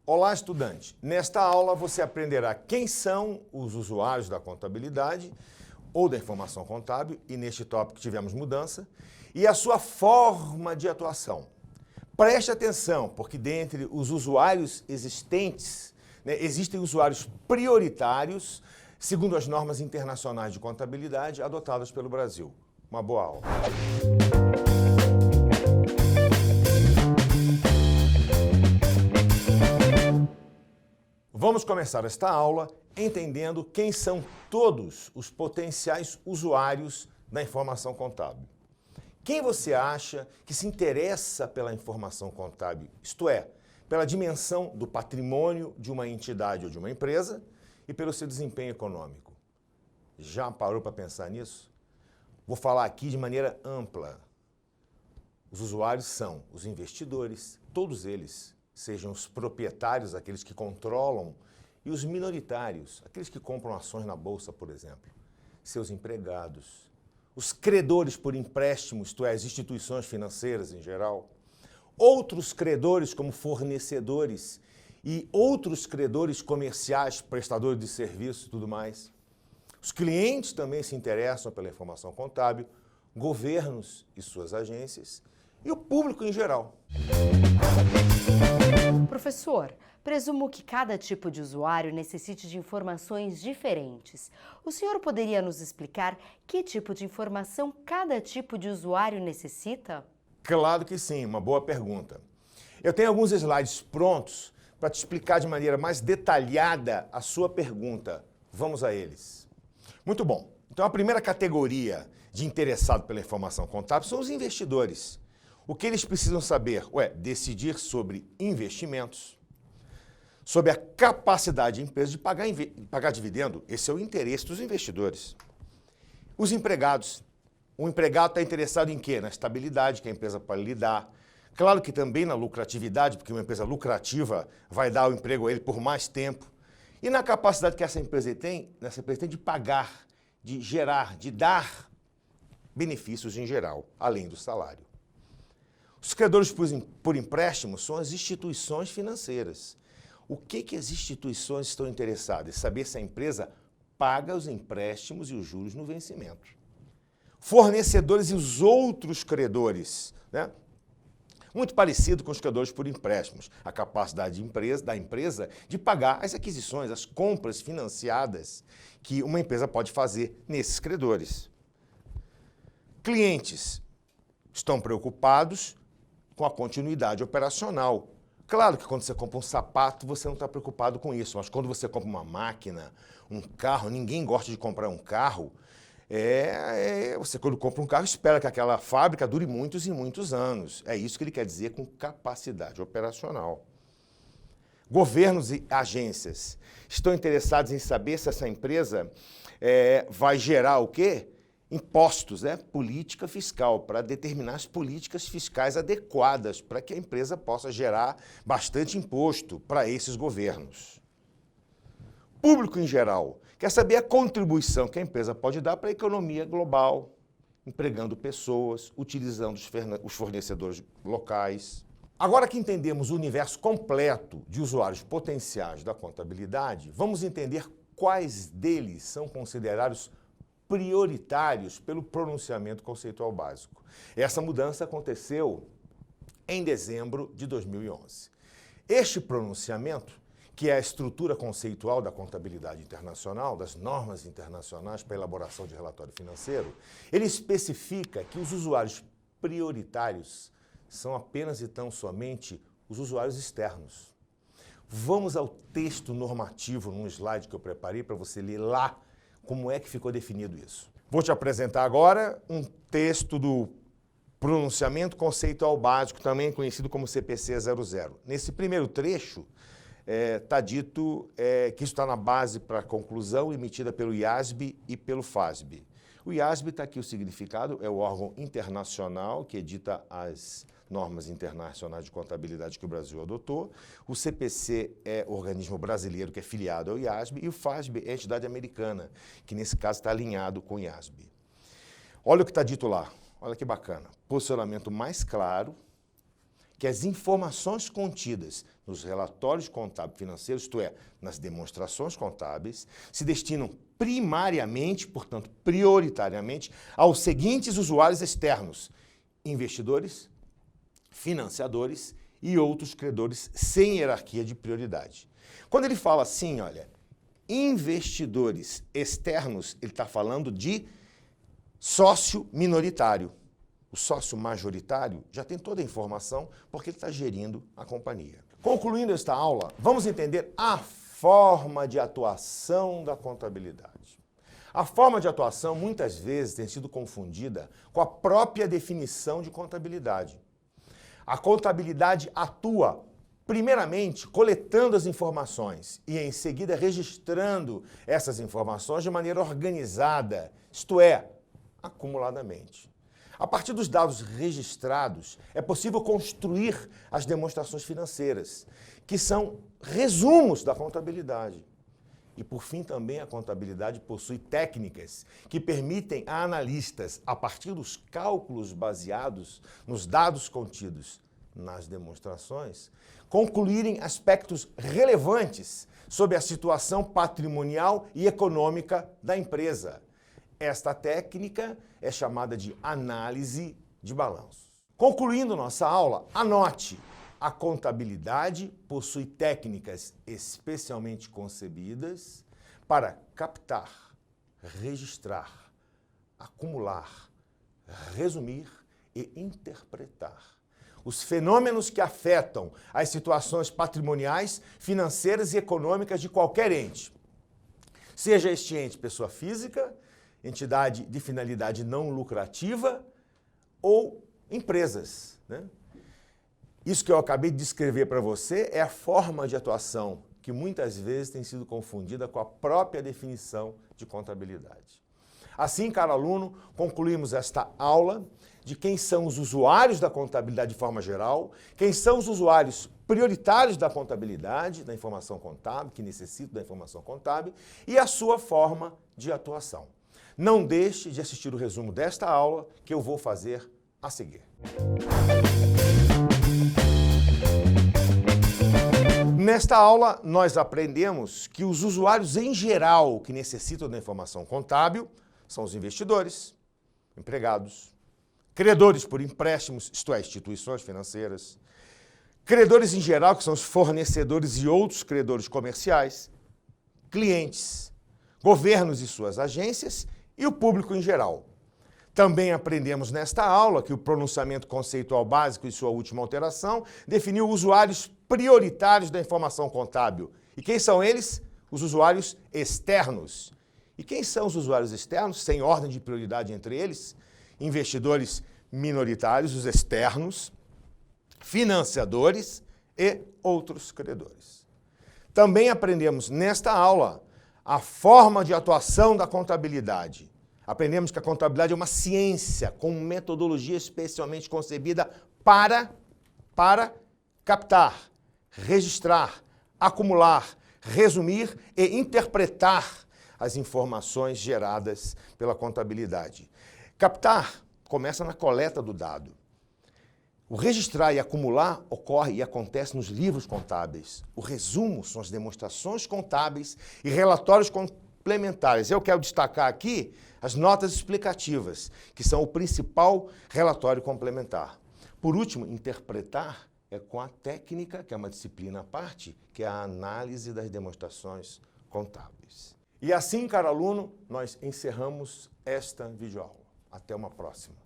Olá, estudante! Nesta aula você aprenderá quem são os usuários da contabilidade ou da informação contábil, e neste tópico tivemos mudança, e a sua forma de atuação. Preste atenção, porque dentre os usuários existentes, existem usuários prioritários, segundo as normas internacionais de contabilidade adotadas pelo Brasil. Uma boa aula. Vamos começar esta aula entendendo quem são todos os potenciais usuários da informação contábil. Quem você acha que se interessa pela informação contábil, isto é, pela dimensão do patrimônio de uma entidade ou de uma empresa e pelo seu desempenho econômico? Já parou para pensar nisso? Vou falar aqui de maneira ampla. Os usuários são os investidores, todos eles, sejam os proprietários, aqueles que controlam, e os minoritários, aqueles que compram ações na bolsa, por exemplo, seus empregados, os credores por empréstimo, isto é, as instituições financeiras em geral, outros credores como fornecedores e outros credores comerciais, prestadores de serviços e tudo mais. Os clientes também se interessam pela informação contábil, governos e suas agências, e o público em geral. Professor, presumo que cada tipo de usuário necessite de informações diferentes. O senhor poderia nos explicar que tipo de informação cada tipo de usuário necessita? Claro que sim, uma boa pergunta. Eu tenho alguns slides prontos para te explicar de maneira mais detalhada a sua pergunta. Vamos a eles. Muito bom. Então, a primeira categoria de interessado pela informação contábil são os investidores. O que eles precisam saber? Decidir sobre investimentos, sobre a capacidade da empresa de pagar dividendo. Esse é o interesse dos investidores. Os empregados. O empregado está interessado em quê? Na estabilidade que a empresa pode lhe dar. Claro que também na lucratividade, porque uma empresa lucrativa vai dar o emprego a ele por mais tempo. E na capacidade que essa empresa tem de pagar, de gerar, de dar benefícios em geral, além do salário. Os credores por empréstimo são as instituições financeiras. O que as instituições estão interessadas? Saber se a empresa paga os empréstimos e os juros no vencimento. Fornecedores e os outros credores, né? Muito parecido com os credores por empréstimos. A capacidade da empresa de pagar as aquisições, as compras financiadas que uma empresa pode fazer nesses credores. Clientes estão preocupados com a continuidade operacional. Claro que quando você compra um sapato, você não está preocupado com isso, mas quando você compra uma máquina, um carro, ninguém gosta de comprar um carro, você quando compra um carro espera que aquela fábrica dure muitos e muitos anos. É isso que ele quer dizer com capacidade operacional. Governos e agências estão interessados em saber se essa empresa vai gerar o quê? Impostos, política fiscal, para determinar as políticas fiscais adequadas para que a empresa possa gerar bastante imposto para esses governos. Público em geral quer saber a contribuição que a empresa pode dar para a economia global, empregando pessoas, utilizando os fornecedores locais. Agora que entendemos o universo completo de usuários potenciais da contabilidade, vamos entender quais deles são considerados prioritários pelo pronunciamento conceitual básico. Essa mudança aconteceu em dezembro de 2011. Este pronunciamento, que é a estrutura conceitual da contabilidade internacional, das normas internacionais para a elaboração de relatório financeiro, ele especifica que os usuários prioritários são apenas e tão somente os usuários externos. Vamos ao texto normativo num slide que eu preparei para você ler lá como é que ficou definido isso. Vou te apresentar agora um texto do pronunciamento conceitual básico, também conhecido como CPC 00. Nesse primeiro trecho, está dito que isso está na base para a conclusão emitida pelo IASB e pelo FASB. O IASB está aqui o significado, é o órgão internacional que edita as normas internacionais de contabilidade que o Brasil adotou. O CPC é o organismo brasileiro que é filiado ao IASB e o FASB é a entidade americana, que nesse caso está alinhado com o IASB. Olha o que está dito lá, olha que bacana. Posicionamento mais claro, que as informações contidas nos relatórios contábeis financeiros, isto é, nas demonstrações contábeis, se destinam primariamente, portanto, prioritariamente, aos seguintes usuários externos: investidores, financiadores e outros credores sem hierarquia de prioridade. Quando ele fala assim, olha, investidores externos, ele está falando de sócio minoritário. O sócio majoritário já tem toda a informação porque ele está gerindo a companhia. Concluindo esta aula, vamos entender a forma de atuação da contabilidade. A forma de atuação muitas vezes tem sido confundida com a própria definição de contabilidade. A contabilidade atua, primeiramente, coletando as informações e, em seguida, registrando essas informações de maneira organizada, isto é, acumuladamente. A partir dos dados registrados, é possível construir as demonstrações financeiras, que são resumos da contabilidade. E, por fim, também a contabilidade possui técnicas que permitem a analistas, a partir dos cálculos baseados nos dados contidos nas demonstrações, concluírem aspectos relevantes sobre a situação patrimonial e econômica da empresa. Esta técnica é chamada de análise de balanços. Concluindo nossa aula, anote: a contabilidade possui técnicas especialmente concebidas para captar, registrar, acumular, resumir e interpretar os fenômenos que afetam as situações patrimoniais, financeiras e econômicas de qualquer ente. Seja este ente pessoa física, entidade de finalidade não lucrativa ou empresas, né? Isso que eu acabei de descrever para você é a forma de atuação que muitas vezes tem sido confundida com a própria definição de contabilidade. Assim, caro aluno, concluímos esta aula de quem são os usuários da contabilidade de forma geral, quem são os usuários prioritários da contabilidade, da informação contábil, que necessitam da informação contábil, e a sua forma de atuação. Não deixe de assistir o resumo desta aula que eu vou fazer a seguir. Nesta aula, nós aprendemos que os usuários em geral que necessitam da informação contábil são os investidores, empregados, credores por empréstimos, isto é, instituições financeiras, credores em geral, que são os fornecedores e outros credores comerciais, clientes, governos e suas agências e o público em geral. Também aprendemos nesta aula que o pronunciamento conceitual básico e sua última alteração definiu usuários prioritários da informação contábil. E quem são eles? Os usuários externos. E quem são os usuários externos, sem ordem de prioridade entre eles? Investidores minoritários, os externos, financiadores e outros credores. Também aprendemos nesta aula a forma de atuação da contabilidade. Aprendemos que a contabilidade é uma ciência com metodologia especialmente concebida para captar, registrar, acumular, resumir e interpretar as informações geradas pela contabilidade. Captar começa na coleta do dado. O registrar e acumular ocorre e acontece nos livros contábeis. O resumo são as demonstrações contábeis e relatórios complementares. Eu quero destacar aqui as notas explicativas, que são o principal relatório complementar. Por último, interpretar é com a técnica, que é uma disciplina à parte, que é a análise das demonstrações contábeis. E assim, caro aluno, nós encerramos esta videoaula. Até uma próxima.